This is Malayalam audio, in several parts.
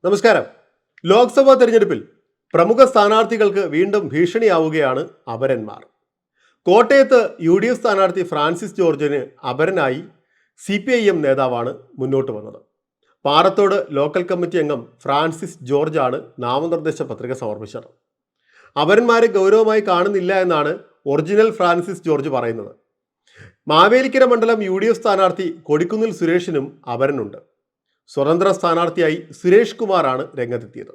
നമസ്കാരം. ലോക്സഭാ തെരഞ്ഞെടുപ്പിൽ പ്രമുഖ സ്ഥാനാർത്ഥികൾക്ക് വീണ്ടും ഭീഷണിയാവുകയാണ് അപരന്മാർ. കോട്ടയത്ത് UDF സ്ഥാനാർത്ഥി ഫ്രാൻസിസ് ജോർജിന് അപരനായി CPIM നേതാവാണ് മുന്നോട്ട് വന്നത്. പാറത്തോട് ലോക്കൽ കമ്മിറ്റി അംഗം ഫ്രാൻസിസ് ജോർജാണ് നാമനിർദ്ദേശ പത്രിക സമർപ്പിച്ചത്. അപരന്മാരെ ഗൗരവമായി കാണുന്നില്ല എന്നാണ് ഒറിജിനൽ ഫ്രാൻസിസ് ജോർജ് പറയുന്നത്. മാവേലിക്കര മണ്ഡലം UDF സ്ഥാനാർത്ഥി കൊടിക്കുന്നിൽ സുരേഷിനും അപരനുണ്ട്. സ്വതന്ത്ര സ്ഥാനാർത്ഥിയായി സുരേഷ് കുമാറാണ് രംഗത്തെത്തിയത്.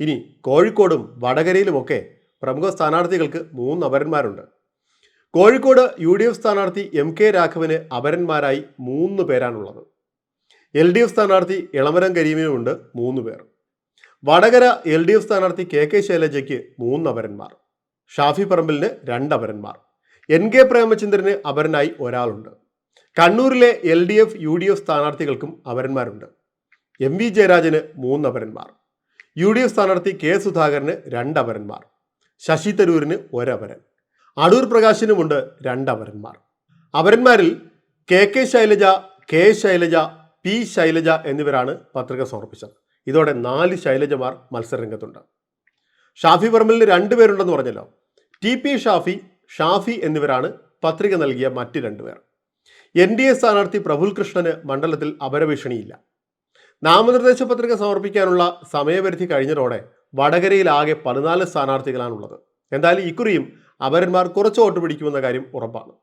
ഇനി കോഴിക്കോടും വടകരയിലുമൊക്കെ പ്രമുഖ സ്ഥാനാർത്ഥികൾക്ക് 3 അപരന്മാരുണ്ട്. കോഴിക്കോട് UDF സ്ഥാനാർത്ഥി MK രാഘവന് അപരന്മാരായി 3 പേരാണുള്ളത്. LDF സ്ഥാനാർത്ഥി എളമരം കരീമിനുമുണ്ട് 3 പേർ. വടകര LDF സ്ഥാനാർത്ഥി KK ശൈലജയ്ക്ക് 3 അപരന്മാർ. ഷാഫി പറമ്പിലിന് 2 അപരന്മാർ. NK പ്രേമചന്ദ്രന് അപരനായി ഒരാളുണ്ട്. കണ്ണൂരിലെ LDF UDF സ്ഥാനാർത്ഥികൾക്കും അപരന്മാരുണ്ട്. MV ജയരാജന് 3 അപരന്മാർ. UDF സ്ഥാനാർത്ഥി K സുധാകരന് 2 അപരന്മാർ. ശശി തരൂരിന് 1 അപരൻ. Adoor പ്രകാശിനുമുണ്ട് 2 അപരന്മാർ. അപരന്മാരിൽ KK Shailaja, K Shailaja, P Shailaja എന്നിവരാണ് പത്രിക സമർപ്പിച്ചത്. ഇതോടെ 4 ശൈലജമാർ മത്സരരംഗത്തുണ്ട്. ഷാഫി പറമ്പലിന് 2 പേരുണ്ടെന്ന് പറഞ്ഞല്ലോ. TP ഷാഫി എന്നിവരാണ് പത്രിക നൽകിയ മറ്റ് 2 പേർ. NDA സ്ഥാനാർത്ഥി പ്രഫുൽ കൃഷ്ണന് മണ്ഡലത്തിൽ അപരഭീഷണിയില്ല. നാമനിർദ്ദേശ പത്രിക സമർപ്പിക്കാനുള്ള സമയപരിധി കഴിഞ്ഞതോടെ വടകരയിൽ ആകെ 14 സ്ഥാനാർത്ഥികളാണുള്ളത്. എന്തായാലും ഇക്കുറിയും അപരന്മാർ കുറച്ച് വോട്ട് പിടിക്കുമെന്ന കാര്യം ഉറപ്പാണ്.